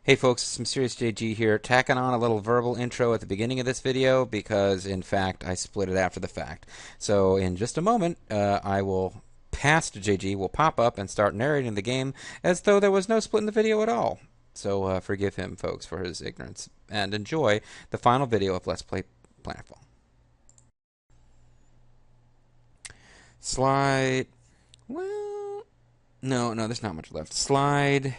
Hey folks, some Serious JG here, tacking on a little verbal intro at the beginning of this video because, in fact, I split it after the fact. So, in just a moment, past JG will pop up and start narrating the game as though there was no split in the video at all. So, forgive him, folks, for his ignorance, and enjoy the final video of Let's Play Planetfall. Slide. Well, no, there's not much left. Slide.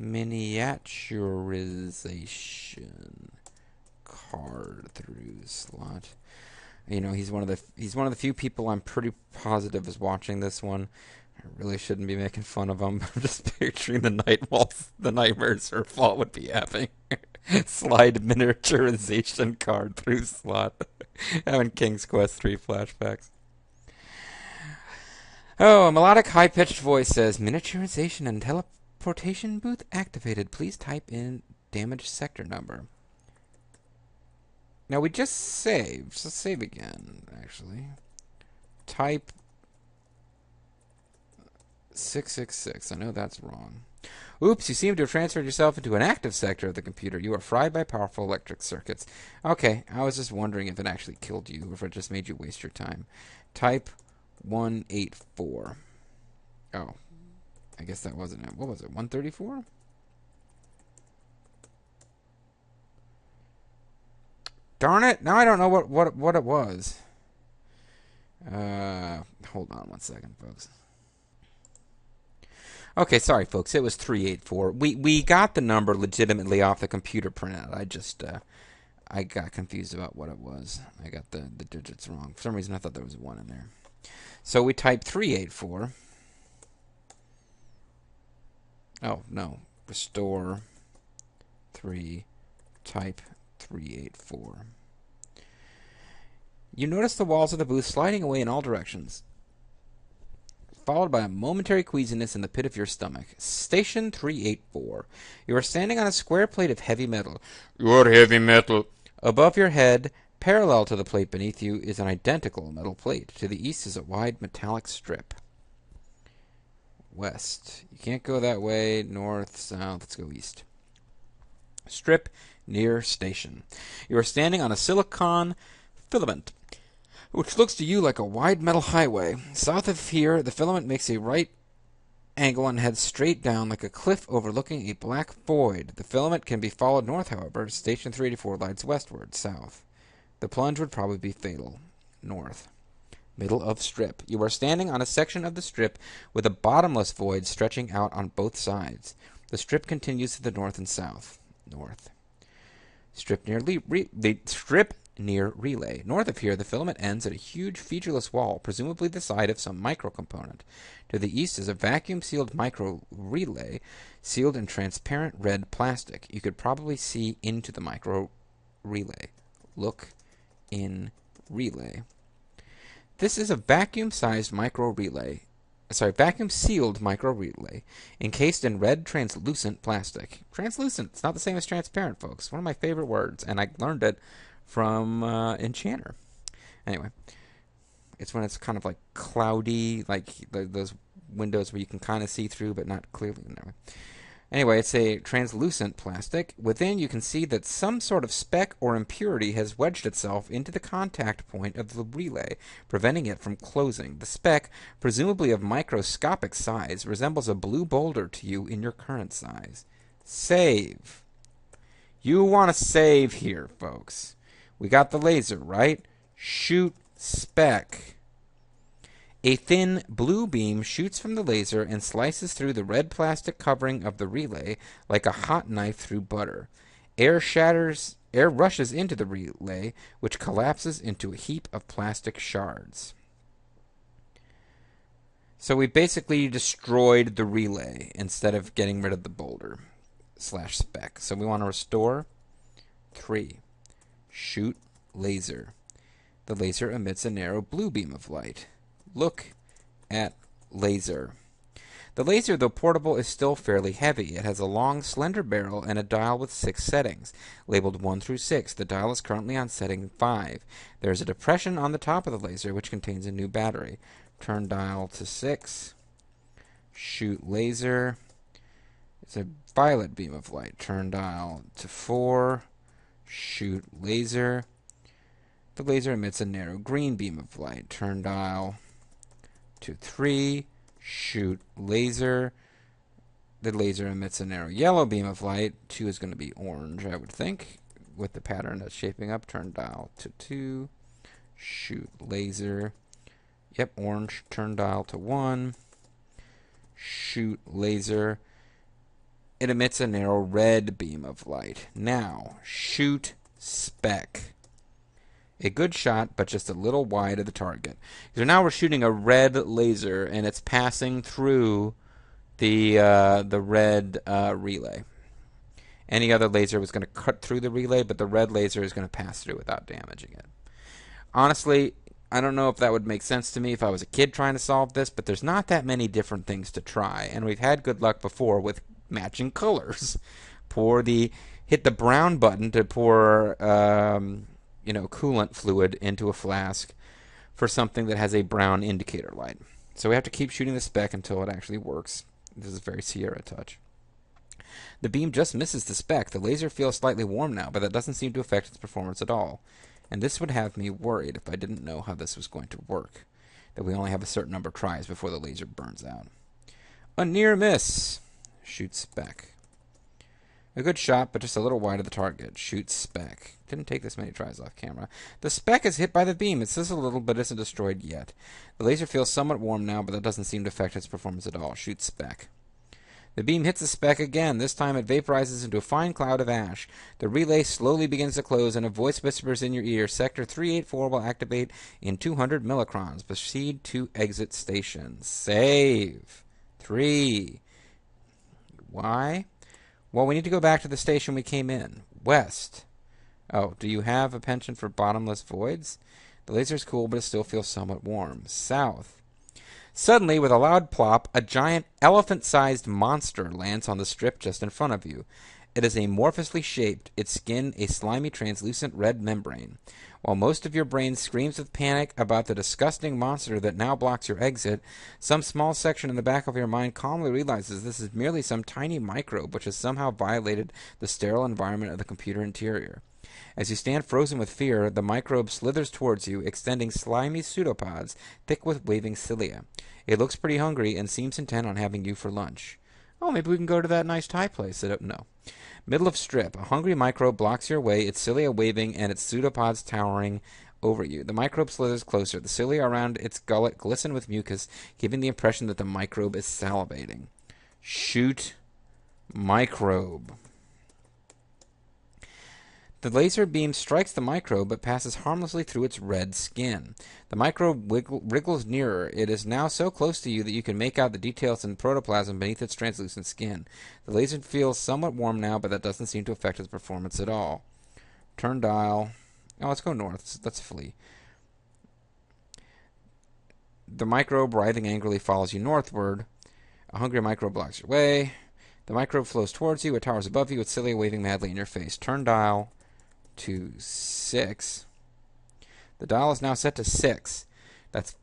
Miniaturization card through slot. You know, he's one of the few people I'm pretty positive is watching this one. I really shouldn't be making fun of him. I'm just picturing the nightmares her fault would be having. Slide miniaturization card through slot. Having King's Quest 3 flashbacks. Oh, a melodic high-pitched voice says, miniaturization and teleportation booth activated. Please type in damage sector number. Now we just saved. So save again, actually. Type 666. I know that's wrong. Oops, you seem to have transferred yourself into an active sector of the computer. You are fried by powerful electric circuits. Okay, I was just wondering if it actually killed you or if it just made you waste your time. Type 184. Oh. I guess that wasn't it. What was it? 134? Darn it! Now I don't know what it was. Hold on one second, folks. Okay, sorry, folks. It was 384. We got the number legitimately off the computer printout. I got confused about what it was. I got the digits wrong. For some reason, I thought there was a 1 in there. So we typed 384. Oh, no. Restore 3, type 384. You notice the walls of the booth sliding away in all directions, followed by a momentary queasiness in the pit of your stomach. Station 384. You are standing on a square plate of heavy metal. What heavy metal? Above your head, parallel to the plate beneath you, is an identical metal plate. To the east is a wide metallic strip. West. You can't go that way. North, south. Let's go east. Strip near station. You are standing on a silicon filament, which looks to you like a wide metal highway. South of here, the filament makes a right angle and heads straight down like a cliff overlooking a black void. The filament can be followed north, however. Station 384 lies westward, south. The plunge would probably be fatal. North. Middle of strip. You are standing on a section of the strip with a bottomless void stretching out on both sides. The strip continues to the north and south. North. Strip near relay. North of here, the filament ends at a huge featureless wall, presumably the side of some microcomponent. To the east is a vacuum-sealed micro relay, sealed in transparent red plastic. You could probably see into the micro relay. Look in relay. This is a vacuum-sealed micro relay, encased in red translucent plastic. Translucent, it's not the same as transparent, folks. One of my favorite words, and I learned it from Enchanter. Anyway, it's when it's kind of like cloudy, like those windows where you can kind of see through, but not clearly. Anyway, it's a translucent plastic. Within, you can see that some sort of speck or impurity has wedged itself into the contact point of the relay, preventing it from closing. The speck, presumably of microscopic size, resembles a blue boulder to you in your current size. Save. You want to save here, folks. We got the laser, right? Shoot speck. A thin blue beam shoots from the laser and slices through the red plastic covering of the relay like a hot knife through butter. Air rushes into the relay, which collapses into a heap of plastic shards. So we basically destroyed the relay instead of getting rid of the boulder / speck. So we want to restore 3. Shoot laser. The laser emits a narrow blue beam of light. Look at laser. The laser, though portable, is still fairly heavy. It has a long, slender barrel and a dial with 6 settings, labeled 1 through 6. The dial is currently on setting 5. There is a depression on the top of the laser, which contains a new battery. Turn dial to 6. Shoot laser. It's a violet beam of light. Turn dial to 4. Shoot laser. The laser emits a narrow green beam of light. Turn dial to 3. Shoot laser. The laser emits a narrow yellow beam of light. 2 is going to be orange, I would think, with the pattern that's shaping up. Turn dial to 2. Shoot laser. Yep, orange. Turn dial to 1. Shoot laser. It emits a narrow red beam of light. Now, shoot spec. A good shot, but just a little wide of the target. So now we're shooting a red laser, and it's passing through the red relay. Any other laser was going to cut through the relay, but the red laser is going to pass through without damaging it. Honestly, I don't know if that would make sense to me if I was a kid trying to solve this, but there's not that many different things to try, and we've had good luck before with matching colors. Hit the brown button to pour coolant fluid into a flask for something that has a brown indicator light. So we have to keep shooting the spec until it actually works. This is very Sierra touch. The beam just misses the spec. The laser feels slightly warm now, but that doesn't seem to affect its performance at all. And this would have me worried if I didn't know how this was going to work. That we only have a certain number of tries before the laser burns out. A near miss. Shoot spec. A good shot, but just a little wide of the target. Shoot spec. Didn't take this many tries off camera. The spec is hit by the beam. It sizzles a little, but isn't destroyed yet. The laser feels somewhat warm now, but that doesn't seem to affect its performance at all. Shoot spec. The beam hits the spec again. This time it vaporizes into a fine cloud of ash. The relay slowly begins to close, and a voice whispers in your ear, Sector 384 will activate in 200 millicrons. Proceed to exit station. Save. 3. Why? Well, we need to go back to the station we came in. West. Oh, do you have a penchant for bottomless voids? The laser's cool, but it still feels somewhat warm. South. Suddenly, with a loud plop, a giant elephant-sized monster lands on the strip just in front of you. It is amorphously shaped, its skin a slimy, translucent red membrane. While most of your brain screams with panic about the disgusting monster that now blocks your exit, some small section in the back of your mind calmly realizes this is merely some tiny microbe which has somehow violated the sterile environment of the computer interior. As you stand frozen with fear, the microbe slithers towards you, extending slimy pseudopods thick with waving cilia. It looks pretty hungry and seems intent on having you for lunch. Oh, maybe we can go to that nice Thai place. No. Middle of strip. A hungry microbe blocks your way, its cilia waving and its pseudopods towering over you. The microbe slithers closer. The cilia around its gullet glisten with mucus, giving the impression that the microbe is salivating. Shoot microbe. The laser beam strikes the microbe but passes harmlessly through its red skin. The microbe wriggles nearer. It is now so close to you that you can make out the details in protoplasm beneath its translucent skin. The laser feels somewhat warm now, but that doesn't seem to affect its performance at all. Turn dial. Oh, let's go north. Let's flee. The microbe, writhing angrily, follows you northward. A hungry microbe blocks your way. The microbe flows towards you. It towers above you, its cilia waving madly in your face. Turn dial to 6. The dial is now set to 6. That's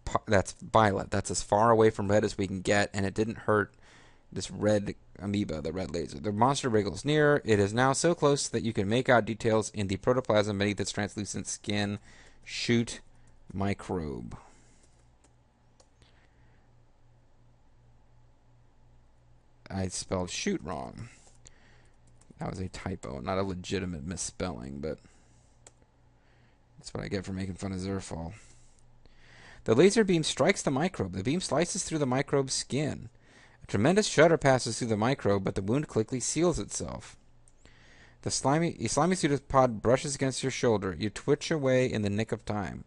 violet. That's as far away from red as we can get, and it didn't hurt this red amoeba, the red laser. The monster wriggles near. It is now so close that you can make out details in the protoplasm beneath its translucent skin. Shoot microbe. I spelled shoot wrong. That was a typo, not a legitimate misspelling, but that's what I get for making fun of Zerfall. The laser beam strikes the microbe. The beam slices through the microbe's skin. A tremendous shudder passes through the microbe, but the wound quickly seals itself. A slimy pseudopod brushes against your shoulder. You twitch away in the nick of time.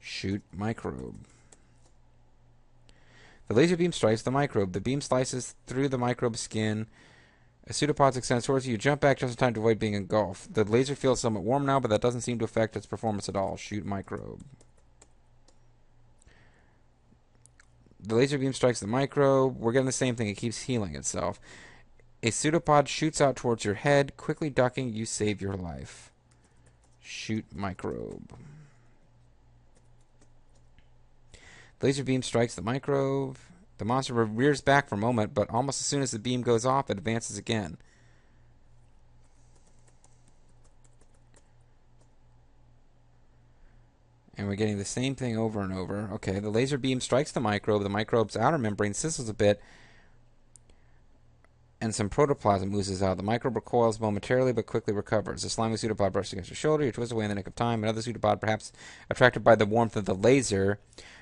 Shoot microbe. The laser beam strikes the microbe. The beam slices through the microbe's skin. A pseudopod extends towards you. You jump back just in time to avoid being engulfed. The laser feels somewhat warm now, but that doesn't seem to affect its performance at all. Shoot microbe. The laser beam strikes the microbe. We're getting the same thing. It keeps healing itself. A pseudopod shoots out towards your head. Quickly ducking, you save your life. Shoot microbe. The laser beam strikes the microbe. The monster rears back for a moment, but almost as soon as the beam goes off, it advances again. And we're getting the same thing over and over. Okay, the laser beam strikes the microbe. The microbe's outer membrane sizzles a bit, and some protoplasm oozes out. The microbe recoils momentarily, but quickly recovers. A slimy pseudopod brushes against your shoulder. You twist away in the nick of time. Another pseudopod, perhaps attracted by the warmth of the laser,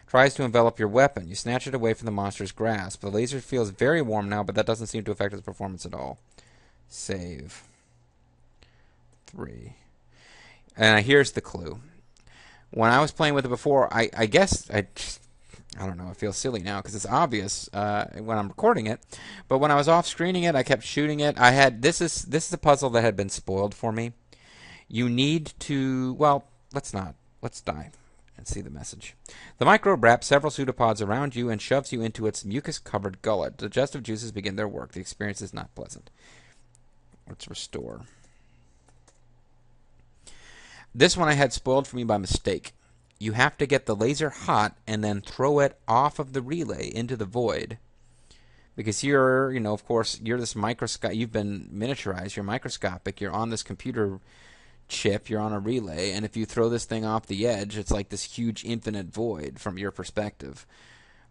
tries to envelop your weapon. You snatch it away from the monster's grasp. The laser feels very warm now, but that doesn't seem to affect its performance at all. Save. 3. And here's the clue. When I was playing with it before, I don't know, it feels silly now because it's obvious when I'm recording it. But when I was off screening it, I kept shooting it. This is a puzzle that had been spoiled for me. You need to, well, let's not. Let's die and see the message. The microbe wraps several pseudopods around you and shoves you into its mucus-covered gullet. Digestive juices begin their work. The experience is not pleasant. Let's restore. This one I had spoiled for me by mistake. You have to get the laser hot and then throw it off of the relay into the void. Because you're, of course, you're this you've been miniaturized, you're microscopic, you're on this computer chip, you're on a relay, and if you throw this thing off the edge, it's like this huge infinite void from your perspective.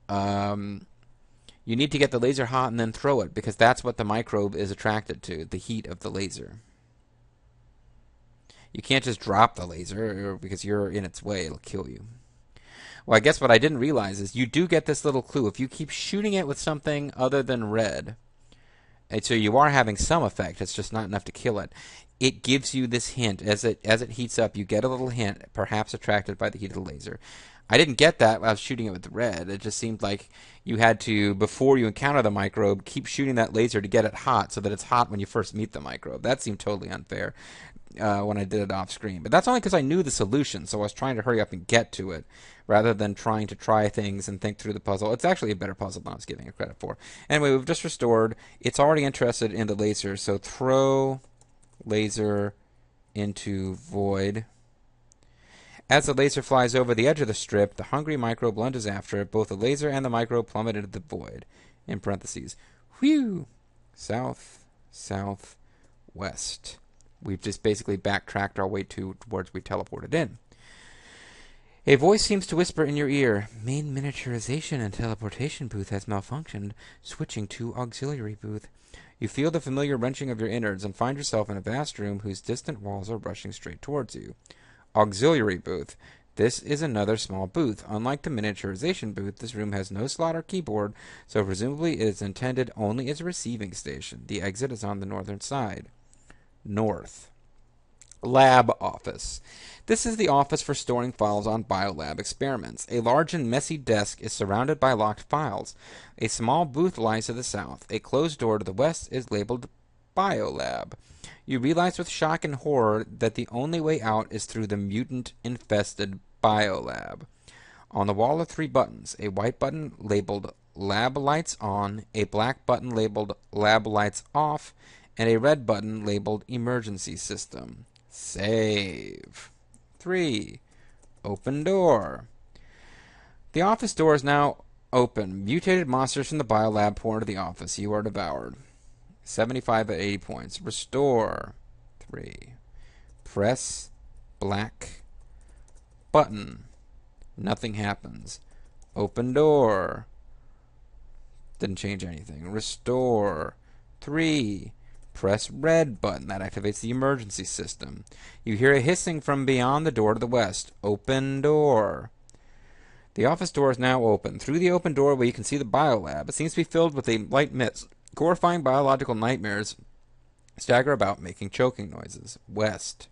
You need to get the laser hot and then throw it, because that's what the microbe is attracted to, the heat of the laser. You can't just drop the laser, because you're in its way, it'll kill you. Well, I guess what I didn't realize is you do get this little clue. If you keep shooting it with something other than red, and so you are having some effect, it's just not enough to kill it. It gives you this hint. As it heats up, you get a little hint, perhaps attracted by the heat of the laser. I didn't get that while I was shooting it with the red. It just seemed like you had to, before you encounter the microbe, keep shooting that laser to get it hot so that it's hot when you first meet the microbe. That seemed totally unfair when I did it off screen. But that's only because I knew the solution, so I was trying to hurry up and get to it rather than trying to try things and think through the puzzle. It's actually a better puzzle than I was giving it credit for. Anyway, we've just restored. It's already interested in the laser, so throw laser into void. As the laser flies over the edge of the strip, the hungry microbe lunges after it. Both the laser and the microbe plummet into the void. In parentheses. Whew! South, south, west. We've just basically backtracked our way towards we teleported in. A voice seems to whisper in your ear, main miniaturization and teleportation booth has malfunctioned, switching to auxiliary booth. You feel the familiar wrenching of your innards and find yourself in a vast room whose distant walls are rushing straight towards you. Auxiliary booth. This is another small booth. Unlike the miniaturization booth, this room has no slot or keyboard, so presumably it is intended only as a receiving station. The exit is on the northern side. North. Lab office. This is the office for storing files on biolab experiments. A large and messy desk is surrounded by locked files. A small booth lies to the south. A closed door to the west is labeled biolab. You realize with shock and horror that the only way out is through the mutant-infested biolab. On the wall are 3 buttons. A white button labeled Lab Lights On, a black button labeled Lab Lights Off, and a red button labeled Emergency System. Save. 3. Open door. The office door is now open. Mutated monsters from the biolab pour into the office. You are devoured. 75 at 80 points. Restore. 3. Press black button. Nothing happens. Open door. Didn't change anything. Restore. 3. Press red button. That activates the emergency system. You hear a hissing from beyond the door to the west. Open door. The office door is now open. Through the open doorway you can see the biolab. It seems to be filled with a light mist. Horrifying biological nightmares stagger about, making choking noises. West.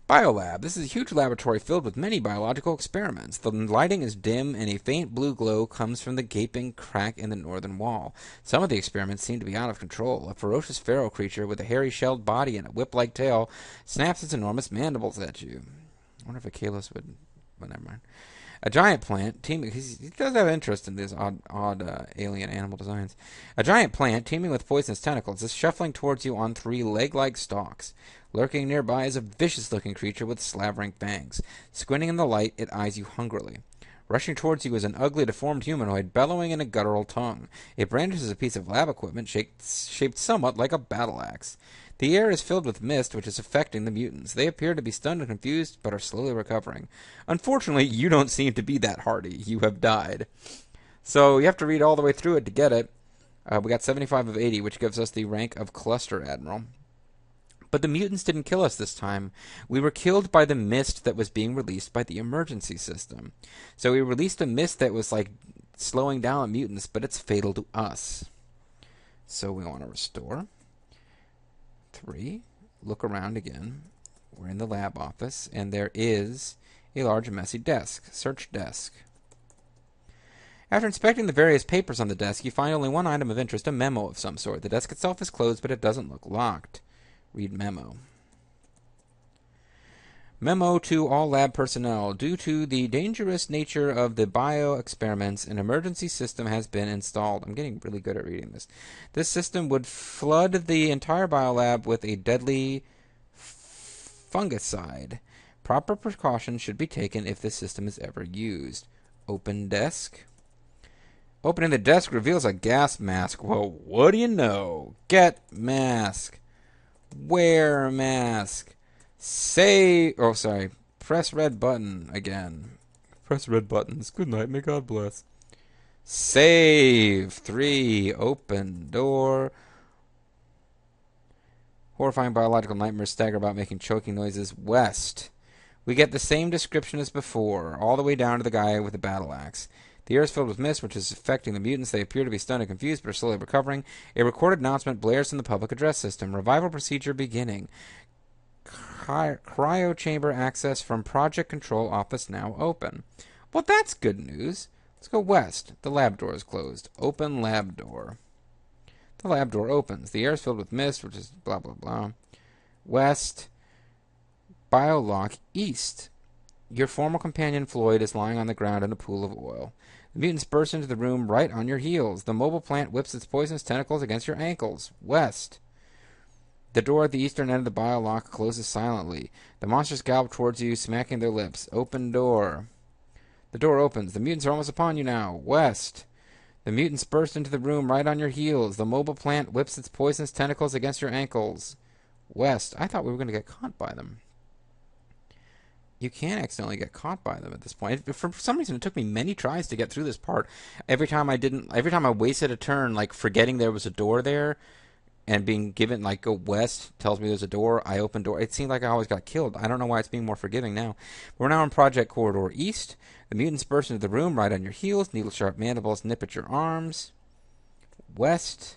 Biolab. This is a huge laboratory filled with many biological experiments. The lighting is dim, and a faint blue glow comes from the gaping crack in the northern wall. Some of the experiments seem to be out of control. A ferocious feral creature with a hairy shelled body and a whip-like tail snaps its enormous mandibles at you. I wonder if a Kalos would... Well, never mind. A giant plant teeming. He does have interest in these odd alien animal designs. A giant plant teeming with poisonous tentacles is shuffling towards you on 3 leg-like stalks. Lurking nearby is a vicious-looking creature with slavering fangs. Squinting in the light, it eyes you hungrily. Rushing towards you is an ugly, deformed humanoid, bellowing in a guttural tongue. It brandishes a piece of lab equipment shaped somewhat like a battle axe. The air is filled with mist, which is affecting the mutants. They appear to be stunned and confused, but are slowly recovering. Unfortunately, you don't seem to be that hardy. You have died. So you have to read all the way through it to get it. We got 75 of 80, which gives us the rank of Cluster Admiral. But the mutants didn't kill us this time. We were killed by the mist that was being released by the emergency system. So we released a mist that was like slowing down mutants, but it's fatal to us. So we want to restore. 3. Look around again. We're in the lab office, and there is a large and messy desk. Search desk. After inspecting the various papers on the desk, you find only one item of interest, a memo of some sort. The desk itself is closed, but it doesn't look locked. Read memo. Memo to all lab personnel. Due to the dangerous nature of the bio experiments, an emergency system has been installed. I'm getting really good at reading this. This system would flood the entire biolab with a deadly fungicide. Proper precautions should be taken if this system is ever used. Open desk. Opening the desk reveals a gas mask. Well, what do you know? Get mask. Wear mask. Press red button again. Press red buttons. Good night. May God bless. Save. 3. Open door. Horrifying biological nightmares stagger about making choking noises. West. We get the same description as before, all the way down to the guy with the battle axe. The air is filled with mist, which is affecting the mutants. They appear to be stunned and confused, but are slowly recovering. A recorded announcement blares from the public address system. Revival procedure beginning. Cryo chamber access from Project Control Office now open. Well, that's good news. Let's go west. The lab door is closed. Open lab door. The lab door opens. The air is filled with mist, which is blah, blah, blah. West. Biolock east. Your former companion Floyd is lying on the ground in a pool of oil. The mutants burst into the room right on your heels. The mobile plant whips its poisonous tentacles against your ankles. West. The door at the eastern end of the biolock closes silently. The monsters gallop towards you, smacking their lips. Open door. The door opens. The mutants are almost upon you now. West. The mutants burst into the room right on your heels. The mobile plant whips its poisonous tentacles against your ankles. West. I thought we were going to get caught by them. You can accidentally get caught by them at this point. For some reason, it took me many tries to get through this part. Every time I wasted a turn, like forgetting there was a door there, and being given, like, go west, tells me there's a door, I open door. It seemed like I always got killed. I don't know why it's being more forgiving now. We're now in Project Corridor East. The mutants burst into the room right on your heels. Needle-sharp mandibles nip at your arms. West.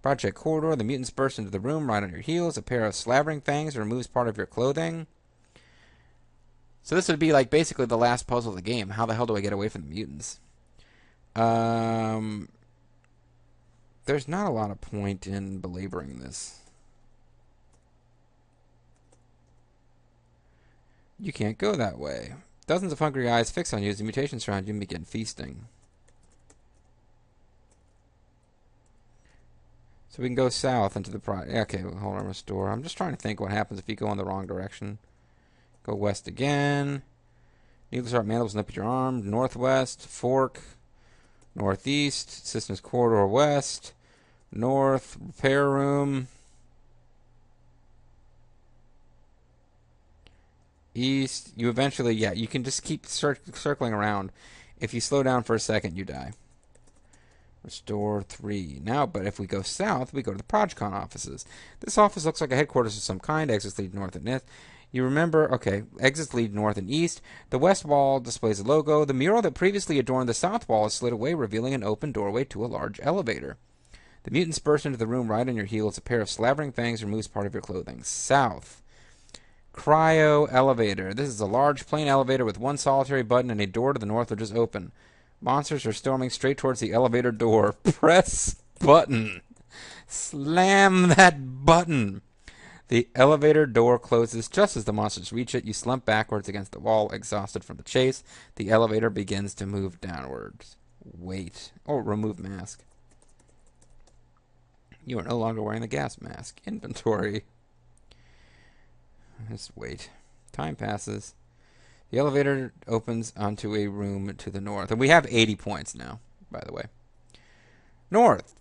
Project Corridor. The mutants burst into the room right on your heels. A pair of slavering fangs removes part of your clothing. So this would be, like, basically the last puzzle of the game. How the hell do I get away from the mutants? There's not a lot of point in belaboring this. You can't go that way. Dozens of hungry eyes fix on you as the mutations surround you and begin feasting. So we can go south into the okay, hold on, restore. I'm just trying to think what happens if you go in the wrong direction. Go west again. Needle-sharp mandibles nip at your arm. Northwest. Fork. Northeast. Systems corridor west. North. Repair room. East. You eventually, yeah, you can just keep circling around. If you slow down for a second, you die. Restore 3. Now, but if we go south, we go to the ProjCon offices. This office looks like a headquarters of some kind. Exits lead north and east. You remember, okay, exits lead north and east. The west wall displays a logo. The mural that previously adorned the south wall is slid away, revealing an open doorway to a large elevator. The mutants burst into the room right on your heels. A pair of slavering fangs removes part of your clothing. South. Cryo elevator. This is a large plain elevator with one solitary button and a door to the north which is open. Monsters are storming straight towards the elevator door. Press button. Slam that button. The elevator door closes just as the monsters reach it. You slump backwards against the wall, exhausted from the chase. The elevator begins to move downwards. Wait. Oh, remove mask. You are no longer wearing the gas mask. Inventory. Just wait. Time passes. The elevator opens onto a room to the north. And we have 80 points now, by the way. North.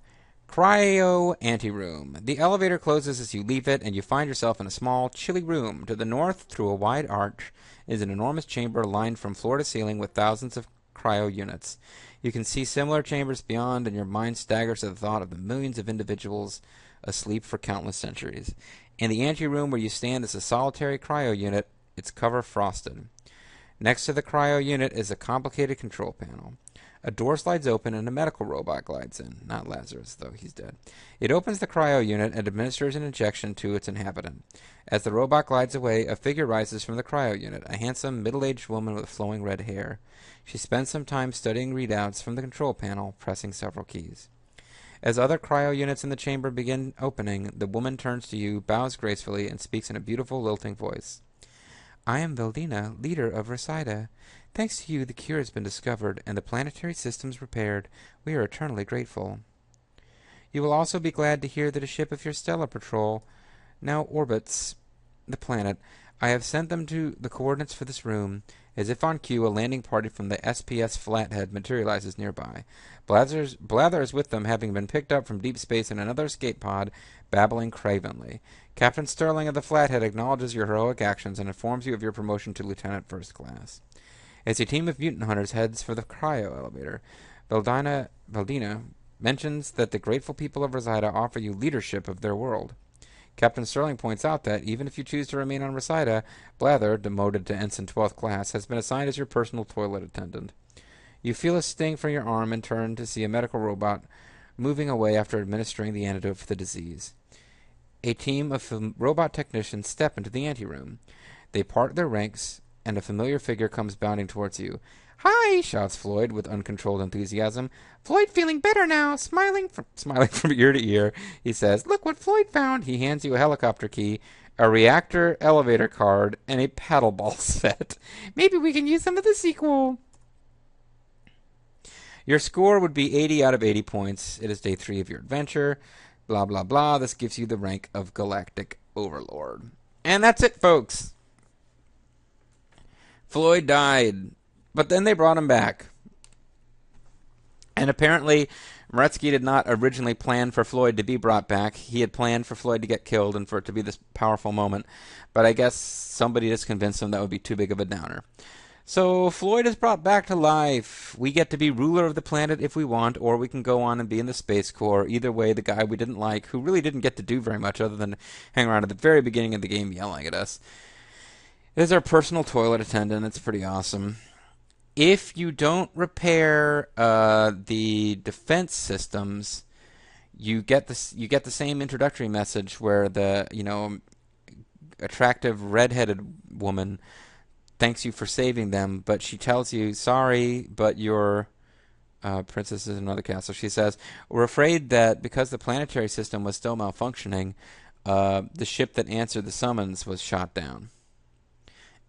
Cryo anteroom. The elevator closes as you leave it, and you find yourself in a small, chilly room. To the north, through a wide arch, is an enormous chamber lined from floor to ceiling with thousands of cryo units. You can see similar chambers beyond, and your mind staggers at the thought of the millions of individuals asleep for countless centuries. In the anteroom where you stand is a solitary cryo unit, its cover frosted. Next to the cryo unit is a complicated control panel. A door slides open and a medical robot glides in. Not Lazarus, though he's dead. It opens the cryo unit and administers an injection to its inhabitant. As the robot glides away, a figure rises from the cryo unit, a handsome, middle-aged woman with flowing red hair. She spends some time studying readouts from the control panel, pressing several keys. As other cryo units in the chamber begin opening, the woman turns to you, bows gracefully, and speaks in a beautiful, lilting voice. I am Veldina, leader of Resida. Thanks to you, the cure has been discovered, and the planetary systems repaired. We are eternally grateful. You will also be glad to hear that a ship of your stellar patrol now orbits the planet. I have sent them to the coordinates for this room. As if on cue, a landing party from the SPS Flathead materializes nearby. Blather is with them, having been picked up from deep space in another escape pod, babbling cravenly. Captain Sterling of the Flathead acknowledges your heroic actions and informs you of your promotion to Lieutenant First Class. As a team of mutant hunters heads for the cryo elevator, Veldina mentions that the grateful people of Resida offer you leadership of their world. Captain Sterling points out that, even if you choose to remain on Resida, Blather, demoted to Ensign 12th Class, has been assigned as your personal toilet attendant. You feel a sting from your arm and turn to see a medical robot moving away after administering the antidote for the disease. A team of robot technicians step into the anteroom. They part their ranks, and a familiar figure comes bounding towards you. Hi, shouts Floyd with uncontrolled enthusiasm. Floyd feeling better now, smiling from ear to ear. He says, look what Floyd found. He hands you a helicopter key, a reactor elevator card, and a paddleball set. Maybe we can use some of the sequel. Your score would be 80 out of 80 points. It is day 3 of your adventure. Blah, blah, blah. This gives you the rank of Galactic Overlord. And that's it, folks. Floyd died, but then they brought him back. And apparently, Maretsky did not originally plan for Floyd to be brought back. He had planned for Floyd to get killed and for it to be this powerful moment. But I guess somebody just convinced him that would be too big of a downer. So Floyd is brought back to life. We get to be ruler of the planet if we want, or we can go on and be in the Space Corps. Either way, the guy we didn't like, who really didn't get to do very much other than hang around at the very beginning of the game yelling at us, is our personal toilet attendant. It's pretty awesome. If you don't repair the defense systems, you get the same introductory message where the attractive redheaded woman thanks you for saving them, but she tells you, sorry, but your princess is in another castle. She says, we're afraid that because the planetary system was still malfunctioning, the ship that answered the summons was shot down.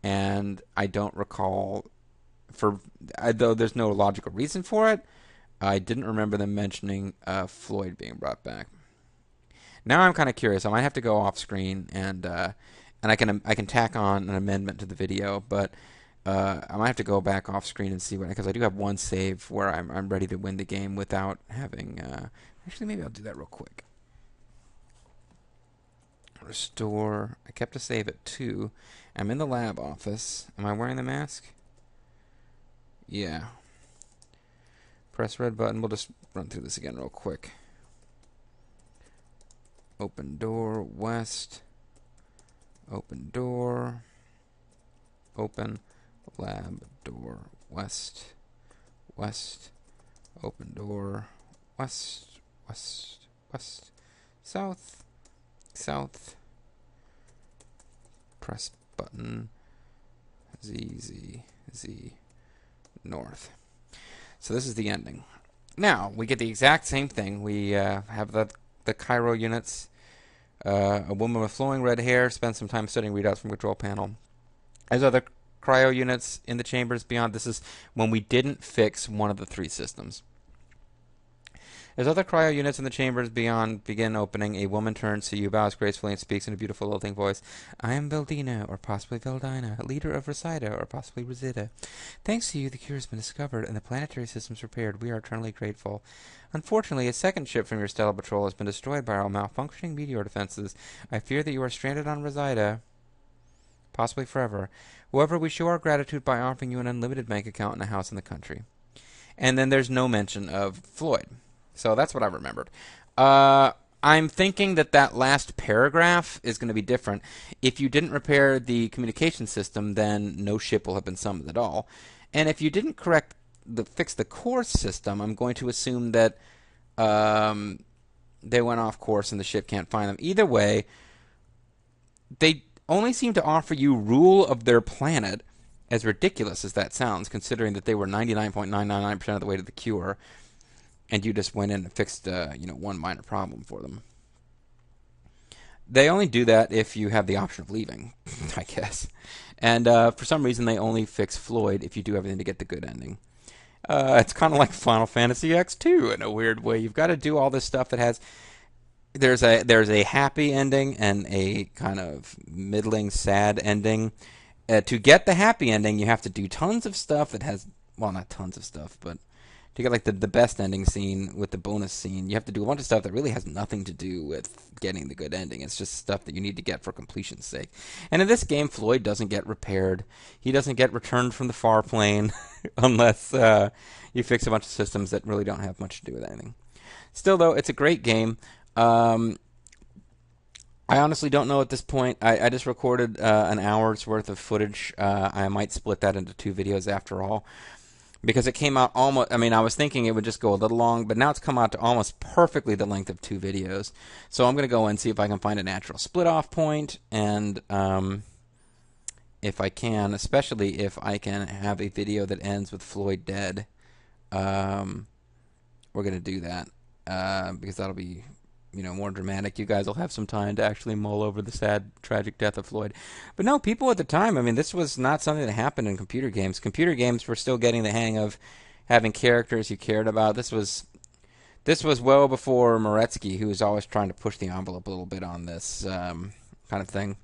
And I don't recall, though there's no logical reason for it, I didn't remember them mentioning Floyd being brought back. Now I'm kind of curious. I might have to go off screen and I can tack on an amendment to the video, but I might have to go back off screen and see what, because I do have one save where I'm ready to win the game without having. Actually, maybe I'll do that real quick. Restore. I kept a save at 2. I'm in the lab office. Am I wearing the mask? Yeah. Press red button. We'll just run through this again real quick. Open door, west. Open door. Open lab door, west. West. Open door, west. West. West. South. South. Press button. Z. North. So this is the ending. Now, we get the exact same thing. We have the cryo units A woman with flowing red hair spends some time studying readouts from control panel. There's other cryo units in the chambers beyond. This is when we didn't fix one of the 3 systems. As other cryo units in the chambers beyond begin opening, a woman turns to you, bows gracefully, and speaks in a beautiful, lilting voice. I am Veldina, or possibly Veldina, leader of Resida, or possibly Resida. Thanks to you, the cure has been discovered, and the planetary systems repaired. We are eternally grateful. Unfortunately, a second ship from your stellar patrol has been destroyed by our malfunctioning meteor defenses. I fear that you are stranded on Resida, possibly forever. However, we show our gratitude by offering you an unlimited bank account and a house in the country. And then there's no mention of Floyd. So that's what I remembered. I'm thinking that last paragraph is going to be different. If you didn't repair the communication system, then no ship will have been summoned at all. And if you didn't fix the core system, I'm going to assume that they went off course and the ship can't find them. Either way, they only seem to offer you rule of their planet, as ridiculous as that sounds, considering that they were 99.999% of the way to the cure. And you just went in and fixed, one minor problem for them. They only do that if you have the option of leaving, I guess. And for some reason, they only fix Floyd if you do everything to get the good ending. It's kind of like Final Fantasy X2 in a weird way. You've got to do all this stuff that has... There's a happy ending and a kind of middling, sad ending. To get the happy ending, you have to do tons of stuff that has... Well, not tons of stuff, but... To get like the best ending scene with the bonus scene, you have to do a bunch of stuff that really has nothing to do with getting the good ending. It's just stuff that you need to get for completion's sake. And in this game, Floyd doesn't get repaired. He doesn't get returned from the far plane unless you fix a bunch of systems that really don't have much to do with anything. Still, though, it's a great game. I honestly don't know at this point. I just recorded an hour's worth of footage. I might split that into 2 videos after all. Because it came out almost... I mean, I was thinking it would just go a little long, but now it's come out to almost perfectly the length of 2 videos. So I'm going to go and see if I can find a natural split-off point, and if I can, especially if I can have a video that ends with Floyd dead, we're going to do that, because that'll be... more dramatic. You guys will have some time to actually mull over the sad, tragic death of Floyd. But no, people at the time, I mean, this was not something that happened in computer games. Computer games were still getting the hang of having characters you cared about. This was well before Moretsky, who was always trying to push the envelope a little bit on this kind of thing.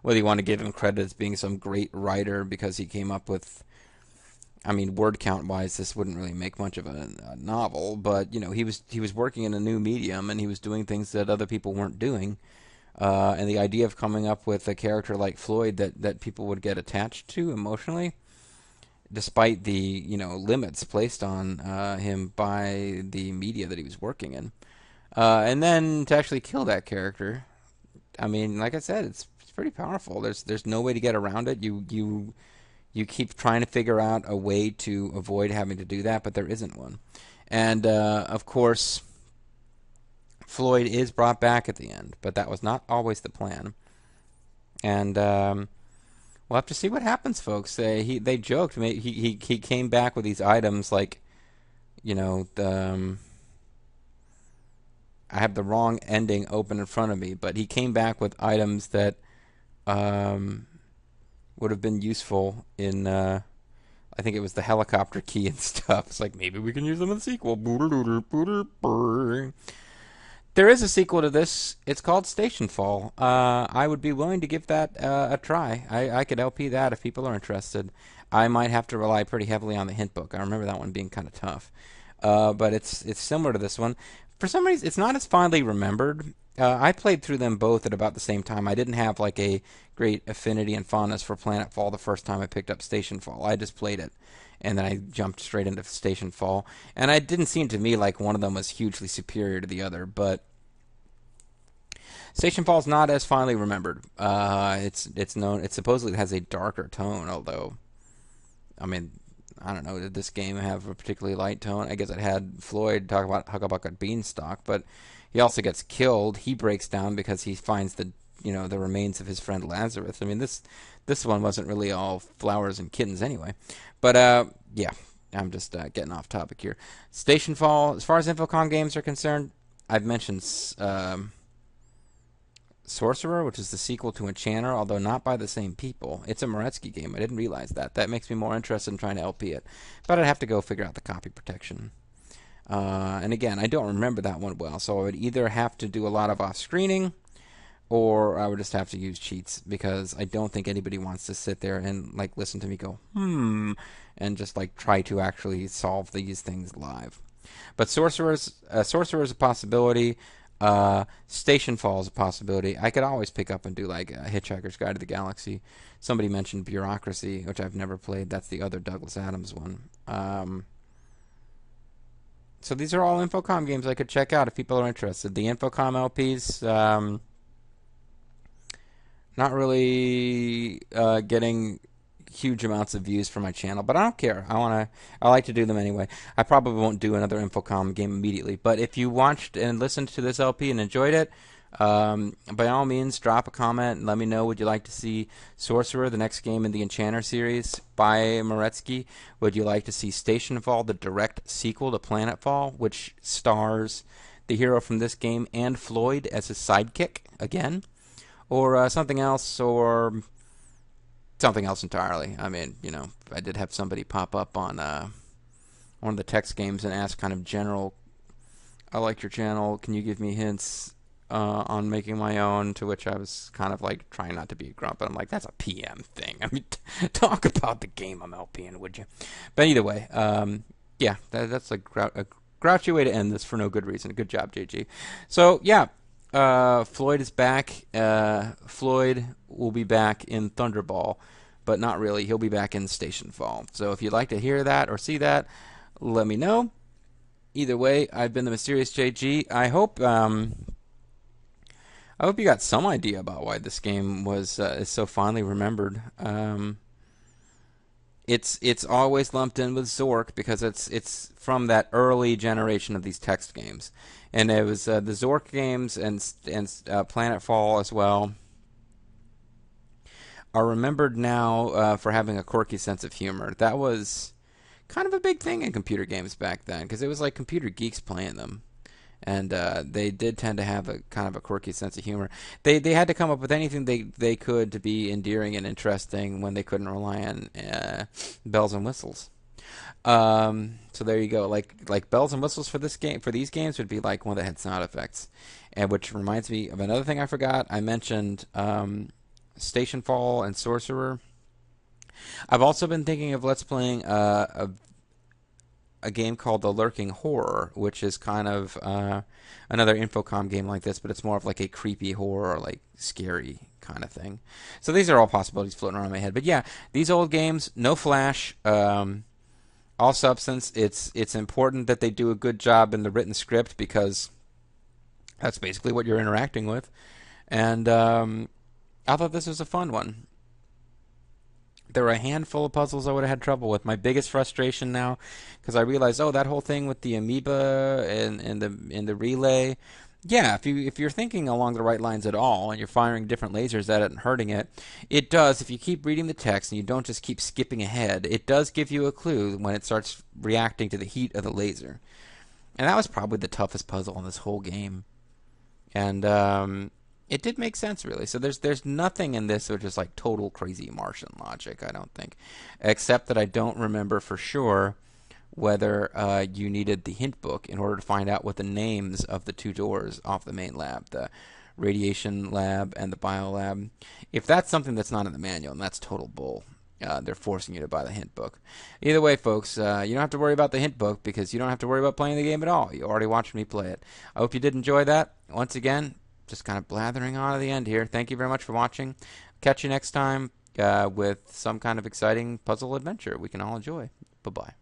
Whether you want to give him credit as being some great writer because he came up with... I mean, word count wise, this wouldn't really make much of a novel, but he was working in a new medium and he was doing things that other people weren't doing. And the idea of coming up with a character like Floyd that people would get attached to emotionally, despite the limits placed on him by the media that he was working in, and then to actually kill that character. I mean, like I said, it's pretty powerful. There's no way to get around it. You keep trying to figure out a way to avoid having to do that, but there isn't one. And, of course, Floyd is brought back at the end, but that was not always the plan. And we'll have to see what happens, folks. They joked. He came back with these items like, I have the wrong ending open in front of me, but he came back with items that... would have been useful in, I think it was the helicopter key and stuff. It's like, maybe we can use them in the sequel. There is a sequel to this. It's called Stationfall. I would be willing to give that a try. I could LP that if people are interested. I might have to rely pretty heavily on the hint book. I remember that one being kind of tough. But it's similar to this one. For some reason, it's not as fondly remembered. I played through them both at about the same time. I didn't have like a great affinity and fondness for Planetfall the first time I picked up Stationfall. I just played it, and then I jumped straight into Stationfall. And it didn't seem to me like one of them was hugely superior to the other, but Stationfall is not as fondly remembered. It's known. It supposedly has a darker tone, although, I mean, I don't know. Did this game have a particularly light tone? I guess it had Floyd talk about a beanstalk, but he also gets killed. He breaks down because he finds the remains of his friend Lazarus. I mean, this one wasn't really all flowers and kittens anyway. But yeah, I'm just getting off topic here. Stationfall, as far as Infocom games are concerned, I've mentioned Sorcerer, which is the sequel to Enchanter, although not by the same people. It's a Moretsky game. I didn't realize that. That makes me more interested in trying to LP it. But I'd have to go figure out the copy protection. And again, I don't remember that one well, so I would either have to do a lot of off-screening, or I would just have to use cheats, because I don't think anybody wants to sit there and like listen to me go, and just like try to actually solve these things live. But Sorcerer is a possibility. Stationfall is a possibility. I could always pick up and do like a Hitchhiker's Guide to the Galaxy. Somebody mentioned Bureaucracy, which I've never played. That's the other Douglas Adams one. So these are all Infocom games I could check out if people are interested. The Infocom LPs, not really getting huge amounts of views for my channel, but I don't care. I like to do them anyway. I probably won't do another Infocom game immediately, but if you watched and listened to this LP and enjoyed it, by all means, drop a comment and let me know. Would you like to see Sorcerer, the next game in the Enchanter series by Moretsky? Would you like to see Stationfall, the direct sequel to Planetfall, which stars the hero from this game and Floyd as his sidekick again? Or something else, or something else entirely. I mean, you know, I did have somebody pop up on one of the text games and ask kind of general, I like your channel, can you give me hints on making my own, to which I was kind of like trying not to be a grump, but I'm like, that's a PM thing. I mean, talk about the game I'm LPing, would you? But either way, yeah, that's a grouchy way to end this for no good reason. Good job, JG. So, yeah, Floyd is back. Floyd will be back in Thunderball, but not really. He'll be back in Stationfall. So if you'd like to hear that or see that, let me know. Either way, I've been the Mysterious JG. I hope you got some idea about why this game is so fondly remembered. It's always lumped in with Zork because it's from that early generation of these text games, and it was the Zork games and Planetfall as well are remembered now for having a quirky sense of humor. That was kind of a big thing in computer games back then because it was like computer geeks playing them. And they did tend to have a kind of a quirky sense of humor. They had to come up with anything they could to be endearing and interesting when they couldn't rely on bells and whistles. So there you go. Like bells and whistles for these games would be like one that had sound effects. And which reminds me of another thing I forgot. I mentioned Stationfall and Sorcerer. I've also been thinking of let's playing a game called The Lurking Horror, which is kind of another Infocom game like this, but it's more of like a creepy horror, like scary kind of thing. So these are all possibilities floating around in my head. But yeah, these old games, no flash, all substance. It's important that they do a good job in the written script because that's basically what you're interacting with. And I thought this was a fun one. There were a handful of puzzles I would have had trouble with. My biggest frustration now, because I realized, that whole thing with the amoeba and the relay. Yeah, if you're thinking along the right lines at all, and you're firing different lasers at it and hurting it, it does. If you keep reading the text and you don't just keep skipping ahead, it does give you a clue when it starts reacting to the heat of the laser. And that was probably the toughest puzzle in this whole game. And it did make sense, really. So there's nothing in this which is like total crazy Martian logic, I don't think. Except that I don't remember for sure whether you needed the hint book in order to find out what the names of the two doors off the main lab, the radiation lab and the biolab. If that's something that's not in the manual, and that's total bull. They're forcing you to buy the hint book. Either way, folks, you don't have to worry about the hint book because you don't have to worry about playing the game at all. You already watched me play it. I hope you did enjoy that. Once again, just kind of blathering on to the end here. Thank you very much for watching. Catch you next time with some kind of exciting puzzle adventure we can all enjoy. Bye-bye.